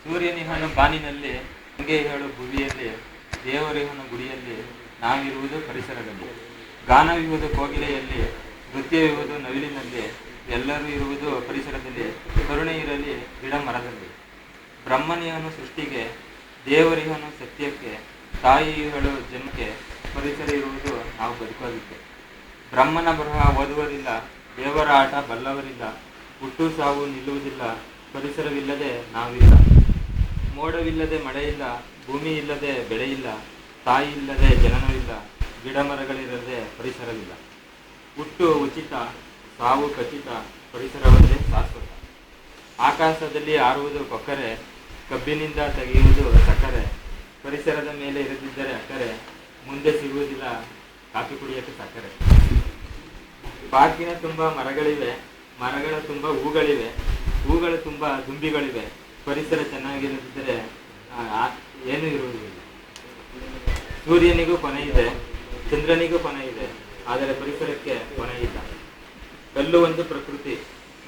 ಸೂರ್ಯನಿಹನು ಬಾನಿನಲ್ಲಿ, ಗಂಗೆಯಳು ಭುವಿಯಲ್ಲಿ, ದೇವರಿಹನು ಗುಡಿಯಲ್ಲಿ, ನಾವಿರುವುದು ಪರಿಸರದಲ್ಲಿ. ಗಾನವಿರುವುದು ಕೋಗಿಲೆಯಲ್ಲಿ, ನೃತ್ಯವಿರುವುದು ನವಿಲಿನಲ್ಲಿ, ಎಲ್ಲರೂ ಇರುವುದು ಪರಿಸರದಲ್ಲಿ. ಕರುಣೆ ಇರಲಿ ಗಿಡ ಮರದಲ್ಲಿ. ಬ್ರಹ್ಮನಿಹನು ಸೃಷ್ಟಿಗೆ, ದೇವರಿಹನು ಸತ್ಯಕ್ಕೆ, ತಾಯಿಗಳು ಜನ್ಮಕ್ಕೆ, ಪರಿಸರ ಇರುವುದು ನಾವು ಬದುಕೋದಕ್ಕೆ. ಬ್ರಹ್ಮನ ಬರಹ ಓದುವರಿಲ್ಲ, ದೇವರ ಆಟ ಬಲ್ಲವರಿಲ್ಲ, ಹುಟ್ಟು ಸಾವು ನಿಲ್ಲುವುದಿಲ್ಲ, ಪರಿಸರವಿಲ್ಲದೆ ನಾವಿಲ್ಲ. ಮೋಡವಿಲ್ಲದೆ ಮಳೆಯಿಲ್ಲ, ಭೂಮಿ ಇಲ್ಲದೆ ಬೆಳೆಯಿಲ್ಲ, ತಾಯಿ ಇಲ್ಲದೆ ಜನನವಿಲ್ಲ, ಗಿಡ ಮರಗಳಿಲ್ಲದೆ ಪರಿಸರವಿಲ್ಲ. ಹುಟ್ಟು ಉಚಿತ, ಸಾವು ಖಚಿತ, ಪರಿಸರವಲ್ಲದೆ ಶಾಶ್ವತ. ಆಕಾಶದಲ್ಲಿ ಹಾರುವುದು ಕೊಕ್ಕರೆ, ಕಬ್ಬಿನಿಂದ ತೆಗೆಯುವುದು ಸಕ್ಕರೆ, ಪರಿಸರದ ಮೇಲೆ ಇರದಿದ್ದರೆ ಅಕ್ಕರೆ, ಮುಂದೆ ಸಿಗುವುದಿಲ್ಲ ಕಾಫಿ ಕುಡಿಯೋಕ್ಕೆ ಸಕ್ಕರೆ. ಪಾರ್ಕಿನ ತುಂಬ ಮರಗಳಿವೆ, ಮರಗಳ ತುಂಬ ಹೂಗಳಿವೆ, ಹೂಗಳ ತುಂಬ ದುಂಬಿಗಳಿವೆ, ಪರಿಸರ ಚೆನ್ನಾಗಿರದಿದ್ದರೆ ಏನೂ ಇರುವುದಿಲ್ಲ. ಸೂರ್ಯನಿಗೂ ಕೊನೆ ಇದೆ, ಚಂದ್ರನಿಗೂ ಕೊನೆ ಇದೆ, ಆದರೆ ಪರಿಸರಕ್ಕೆ ಕೊನೆ ಇಲ್ಲ. ಕಲ್ಲು ಒಂದು ಪ್ರಕೃತಿ,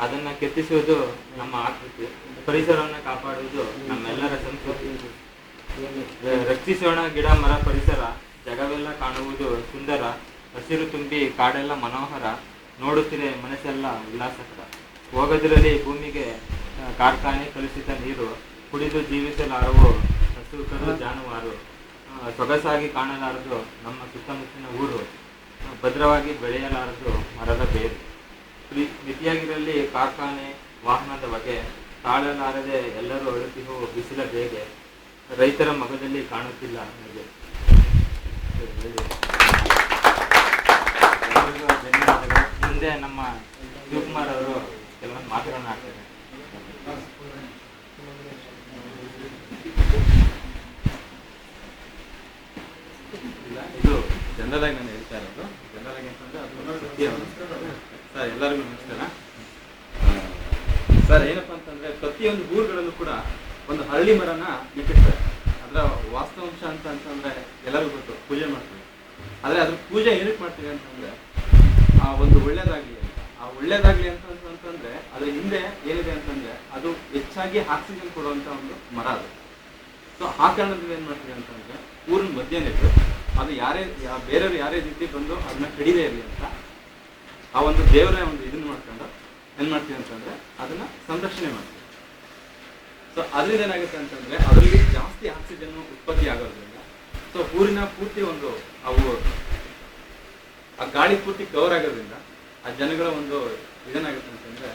ಅದನ್ನು ಕೆತ್ತಿಸುವುದು ನಮ್ಮ ಆಕೃತಿ, ಪರಿಸರವನ್ನು ಕಾಪಾಡುವುದು ನಮ್ಮೆಲ್ಲರ ಸಂಸ್ಕೃತಿ. ರಕ್ಷಿಸೋಣ ಗಿಡ ಮರ ಪರಿಸರ, ಜಗವೆಲ್ಲ ಕಾಣುವುದು ಸುಂದರ, ಹಸಿರು ತುಂಬಿ ಕಾಡೆಲ್ಲ ಮನೋಹರ, ನೋಡುತ್ತಿರೆ ಮನಸ್ಸೆಲ್ಲ ಉಲ್ಲಾಸಕರ. ಹೋಗದಿರಲಿ ಭೂಮಿಗೆ ಕಾರ್ಖಾನೆ ಕಲುಷಿತ ನೀರು, ಕುಡಿದು ಜೀವಿಸಲಾರವು ಹಸುಕರು ಜಾನುವಾರು, ಸೊಗಸಾಗಿ ಕಾಣಲಾರದು ನಮ್ಮ ಸುತ್ತಮುತ್ತಲಿನ ಊರು, ಭದ್ರವಾಗಿ ಬೆಳೆಯಲಾರದು ಮರದ ಬೇರು. ಮಿತಿಯಾಗಿರಲಿ ಕಾರ್ಖಾನೆ ವಾಹನದ ಹೊಗೆ, ತಾಳಲಾರದೆ ಎಲ್ಲರೂ ಅಳುತ್ತಿಹೋ ಬಿಸಿಲ ಬೇಗೆ, ರೈತರ ಮಗದಲ್ಲಿ ಕಾಣುತ್ತಿಲ್ಲ ನನಗೆ. ಧನ್ಯವಾದಗಳು. ಮುಂದೆ ನಮ್ಮ ಶಿವಕುಮಾರ್ ಅವರು ಕೆಲವೊಂದು ಮಾತುಗಳನ್ನ ಹಾಕ್ತಾರೆ. ಇದು ಜನರಲ್ ಆಗಿ ನಾನು ಹೇಳ್ತಾ ಇರೋದು. ಜನರಲ್ ಆಗಿ ಅಂತಂದ್ರೆ ಸರ್ ಎಲ್ಲರಿಗೂ ನಮಸ್ಕಾರ. ಸರ್ ಏನಪ್ಪಾ ಅಂತಂದ್ರೆ ಪ್ರತಿಯೊಂದು ಊರುಗಳಲ್ಲೂ ಕೂಡ ಒಂದು ಹರಳಿ ಮರನ ಇಟ್ಟಿರ್ತಾರೆ. ಅದರ ವಾಸ್ತವಾಂಶ ಅಂತಂದ್ರೆ ಎಲ್ಲರಿಗೂ ಗೊತ್ತು, ಪೂಜೆ ಮಾಡ್ತೀವಿ. ಆದರೆ ಅದ್ರ ಪೂಜೆ ಏನಕ್ಕೆ ಮಾಡ್ತೀವಿ ಅಂತಂದ್ರೆ ಆ ಒಂದು ಒಳ್ಳೇದಾಗ್ಲಿ ಅಂತ. ಆ ಒಳ್ಳೇದಾಗ್ಲಿ ಅಂತಂದ್ರೆ ಅದ್ರ ಹಿಂದೆ ಏನಿದೆ ಅಂತಂದ್ರೆ ಅದು ಹೆಚ್ಚಾಗಿ ಆಕ್ಸಿಜನ್ ಕೊಡುವಂತ ಒಂದು ಮರ ಅದು. ಸೊ ಆ ಕಾರಣದಿಂದ ಏನ್ ಮಾಡ್ತೀವಿ ಅಂತಂದ್ರೆ ಊರಿನ ಮಧ್ಯ ನೆಟ್ಟು ಅದು ಬೇರೆಯವ್ರು ಯಾರೇ ರೀತಿ ಬಂದು ಅದನ್ನ ಕಡಿದೇ ಇರಲಿ ಅಂತ ಆ ಒಂದು ದೇವರ ಒಂದು ಇದನ್ನ ಮಾಡ್ಕೊಂಡು ಏನ್ ಮಾಡ್ತೀವಿ ಅಂತಂದ್ರೆ ಅದನ್ನ ಸಂರಕ್ಷಣೆ ಮಾಡ್ತೀವಿ. ಸೊ ಅದರಿಂದ ಏನಾಗುತ್ತೆ ಅಂತಂದ್ರೆ ಅದರಲ್ಲಿ ಜಾಸ್ತಿ ಆಕ್ಸಿಜನ್ ಉತ್ಪತ್ತಿ ಆಗೋದ್ರಿಂದ ಸೊ ಊರಿನ ಪೂರ್ತಿ ಒಂದು ಆ ಗಾಳಿ ಪೂರ್ತಿ ಕವರ್ ಆಗೋದ್ರಿಂದ ಆ ಜನಗಳ ಒಂದು ಇದೇನಾಗುತ್ತೆ ಅಂತಂದ್ರೆ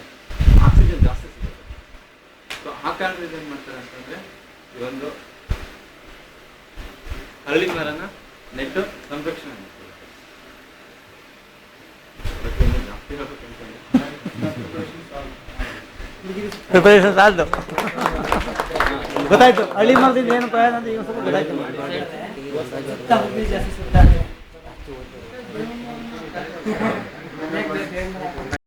ಆಕ್ಸಿಜನ್ ಜಾಸ್ತಿ ಸಿಗುತ್ತೆ. ಸೊ ಆ ಕಾರಣದಿಂದ ಏನ್ ಮಾಡ್ತಾರೆ ಅಂತಂದ್ರೆ ಈ ಒಂದು ಹರಳಿ ಮರನ ನೆಟ್ಟು ಸಂರಕ್ಷಣೆ ಮಾಡ್ತಾರೆ. ಜಾಸ್ತಿ ಹೇಳ್ಬೇಕಂತಂದ್ರೆ ಗೊತ್ತಾಯ್ತು. ಹಳ್ಳಿ ಮರದಿಂದ ಏನು ಪ್ರಯೋಜನ ಅಂತ ಈಗ ಸ್ವಲ್ಪ ಗೊತ್ತಾಯ್ತು.